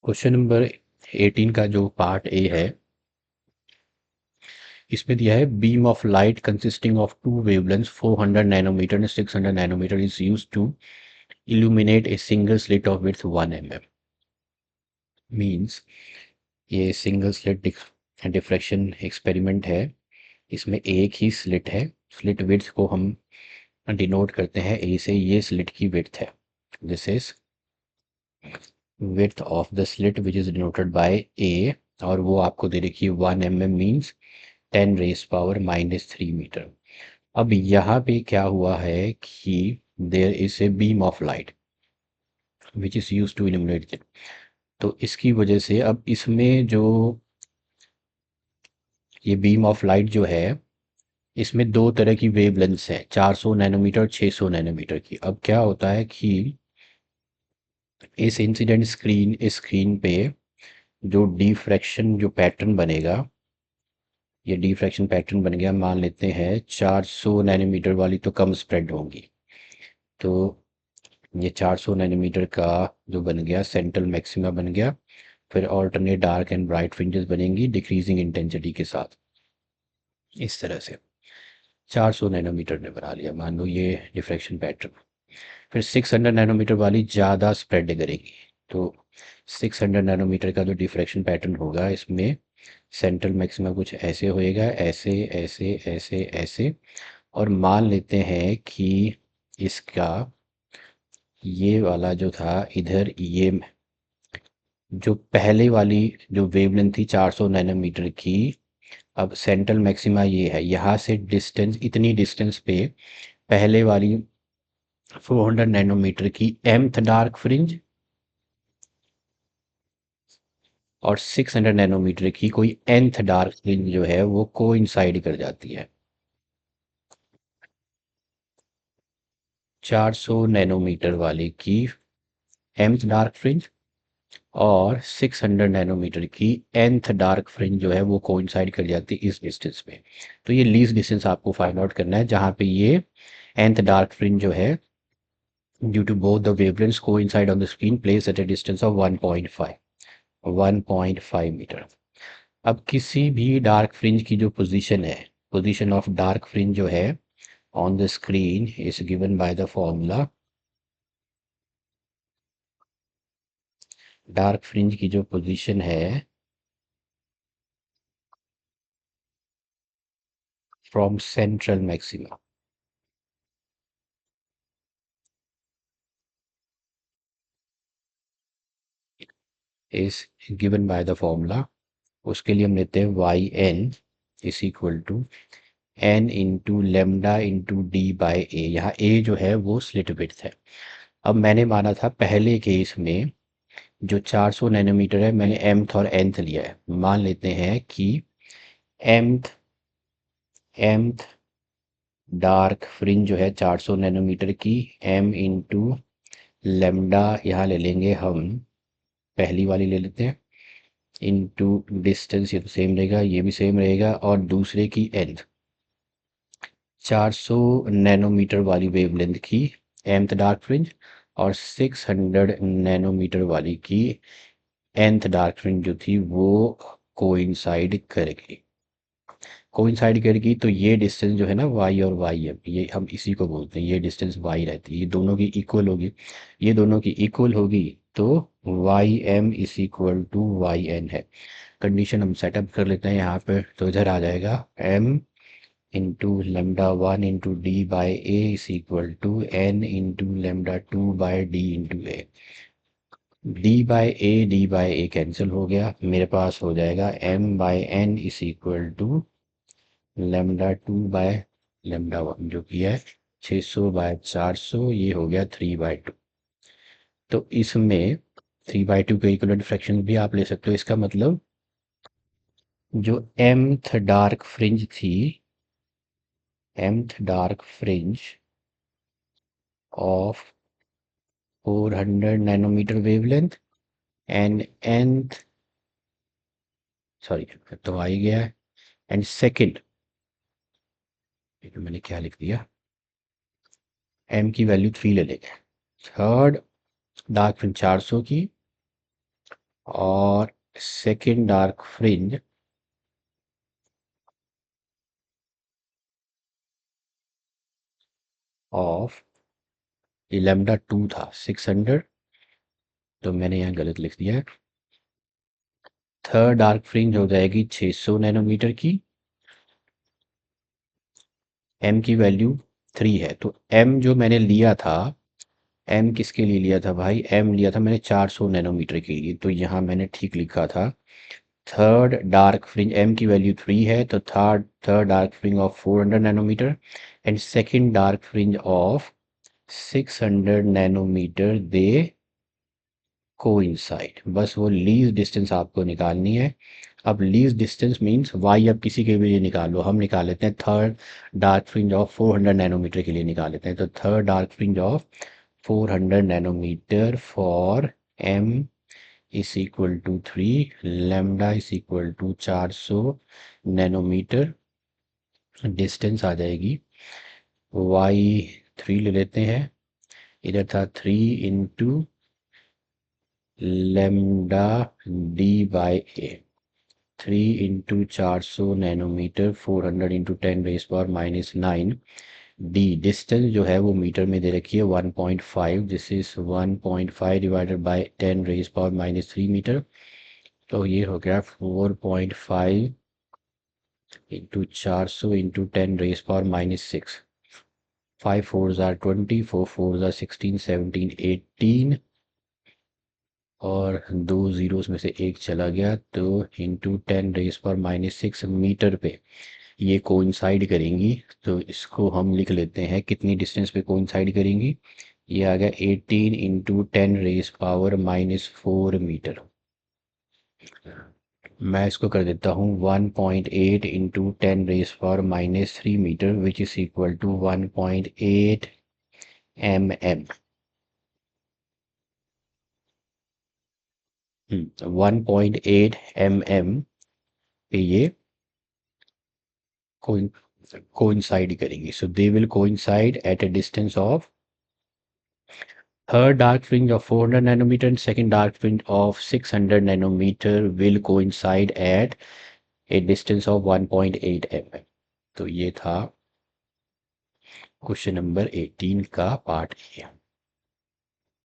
Question number 18 का जो part A है, इसमें दिया है beam of light consisting of two wavelengths 400 nanometre and 600 nanometre is used to illuminate a single slit of width 1 mm. Means ये single slit diffraction experiment है। इसमें एक ही स्लिट है। स्लिट विड्थ को हम डिनोट करते हैं ए से। ये स्लिट की विड्थ है। This is width of the slit which is denoted by A, और वो आपको दे रखी है 1 mm means 10 raise power -3 metre. अब यहाँ पे क्या हुआ है कि there is a beam of light which is use to illuminate it. तो इसकी वजह से अब इसमें जो ये बीम ऑफ लाइट जो है, इसमें दो तरह की वेवलेंथ्स हैं, 400 नैनोमीटर 600 नैनोमीटर की। अब क्या होता है कि इस इंसिडेंट स्क्रीन पे जो डिफ्रैक्शन जो पैटर्न बनेगा, ये डिफ्रैक्शन पैटर्न बन गया। मान लेते हैं 400 नैनोमीटर वाली तो कम स्प्रेड होंगी, तो ये 400 नैनोमीटर का जो बन गया सेंट्रल मैक्सिमा बन गया। फिर alternate dark and bright fringes बनेंगी डिक्रीजिंग इंटेंसिटी के साथ। इस तरह से 400 नैनोमीटर ने बना लिया, मान लो ये डिफ्रैक्शन पैटर्न। फिर 600 नैनोमीटर वाली ज़्यादा स्प्रेड करेंगी। तो 600 नैनोमीटर का जो डिफ्रैक्शन पैटर्न होगा, इसमें सेंट्रल मैक्सिमा कुछ ऐसे होएगा, ऐसे ऐसे ऐसे ऐसे। और मान लेते हैं कि इसका ये वाला जो था इधर, ये जो पहले वाली जो वेवलेंथ थी 400 नैनोमीटर की, अब सेंट्रल मैक्सिमा ये है। यहाँ से डिस्टेंस, इतनी डिस्टेंस पे पहले वाली 400 नैनोमीटर की mth डार्क फ्रिंज और 600 नैनोमीटर की कोई nth डार्क फ्रिंज जो है वो कोइंसाइड कर जाती है। 400 नैनोमीटर वाले की mth डार्क फ्रिंज और 600 नैनोमीटर की nth डार्क फ्रिंज जो है वो कोइंसाइड कर जाती है इस डिस्टेंस में। तो ये लीस्ट डिस्टेंस आपको फाइंड आउट करना है, जहाँ पे ये nth डार्क फ्रिंज जो है due to both the wavelengths coincide on the screen place at a distance of 1.5 metre. अब किसी भी डार्क फ्रिंज की जो पोजीशन है, पोजीशन ऑफ डार्क फ्रिंज जो है on the screen is given by the formula. Dark fringe की जो पोजीशन है from central maxima is given by the formula. उसके लिए हम लेते हैं Y N is equal to N into lambda into D by A. यहाँ A जो है वो स्लिट विड्थ है। अब मैंने माना था पहले केस में जो 400 नैनोमीटर है, मैंने mth और nth लिया है। मान लेते हैं कि mth mth डार्क फ्रिंज जो है 400 नैनोमीटर की m इंटू लेमडा यहाँ ले लेंगे हम, पहली वाली ले लेते हैं, इंटू डिस्टेंस, ये तो सेम रहेगा, ये भी सेम रहेगा, और दूसरे की nth 400 नैनोमीटर वाली वेवलेंथ की mth डार्क फ्रिंज और 600 नैनोमीटर वाली की nth डार्क फ्रिंज जो थी वो कोइंसाइड करेगी तो ये डिस्टेंस जो है ना y और y है, ये हम इसी को बोलते हैं, ये डिस्टेंस y रहती है। ये दोनों की इक्वल होगी, ये दोनों की इक्वल होगी, तो Y M is equal to Y N है। कंडीशन हम सेटअप कर लेते हैं यहाँ पे, तो इधर आ जाएगा m into lambda 1 into D by A is equal to n into lambda 2 by D into A. D by A cancel हो गया, मेरे पास हो जाएगा m by N is equal to lambda 2 by lambda 1 जो कि है 600 बाय 400, ये हो गया 3/2। तो इसमें 3/2 के इक्वलेंट फ्रैक्शन भी आप ले सकते हो। इसका मतलब जो mth डार्क फ्रिंज थी, mth dark fringe of 400 nanometre wavelength and nth, sorry तो आ ही गया है, एंड सेकंड, मैंने क्या लिख दिया, m की वैल्यू 3 ले लेंगे। थर्ड डार्क फ्रिंज 400 की और सेकेंड डार्क फ्रिंज ऑफ ये लैम्डा 2 था 600, तो मैंने यहाँ गलत लिख दिया है। थर्ड डार्क फ्रिंज हो जाएगी 600 नैनोमीटर की, एम की वैल्यू 3 है, तो एम जो मैंने लिया था, एम किसके लिए लिया था भाई, एम लिया था मैंने 400 नैनोमीटर के लिए, तो यहाँ मैंने ठीक लिखा था। थर्ड डार्क फ्रिंज एम की वैल्यू 3 है, तो third dark fringe of 400 nanometre and second dark fringe of 600 nanometre they coincide. बस वो लीस्ट डिस्टेंस आपको निकालनी है। अब लीस्ट डिस्टेंस मींस वाई, अब किसी के भी लिए निकालो, हम निकाल लेते हैं third dark fringe of 400 nanometre के लिए निकाल लेते हैं। तो third dark fringe of 400 nanometre for M is equal to 3, lambda is equal to 400 nanometre, distance आ जाएगी वाई 3 ले लेते हैं, इधर था 3 into lambda D by A, 3 into 400 nanometre 400 into 10⁻⁻⁹ D, distance जो है वो मीटर में दे रखी है 1.5, this is 1.5 divided by 10⁻⁻³ metre, तो ये हो गया 4.5 इंटू 400 इंटू 10⁻⁻⁶, 5 4 ज़ार 20, 4 4 ज़ार 16, 17 18, और दो ज़ीरोस में से एक चला गया, तो इंटू 10⁻⁻⁶ मीटर पे ये कोइंसाइड करेंगी। तो इसको हम लिख लेते हैं कितनी डिस्टेंस पे कोइंसाइड करेंगी, ये आ गया 18 इंटू 10⁻⁻⁴ मीटर। मैं इसको कर देता हूँ 1.8 into 10⁻⁻³ metre which is equal to 1.8 mm। 1.8 mm पे ये coincide करेंगी, so they will coincide at a distance of third dark fringe of 400 nanometer and second dark fringe of 600 nanometer will coincide at a distance of 1.8 mm। तो ये था question number 18 का part A.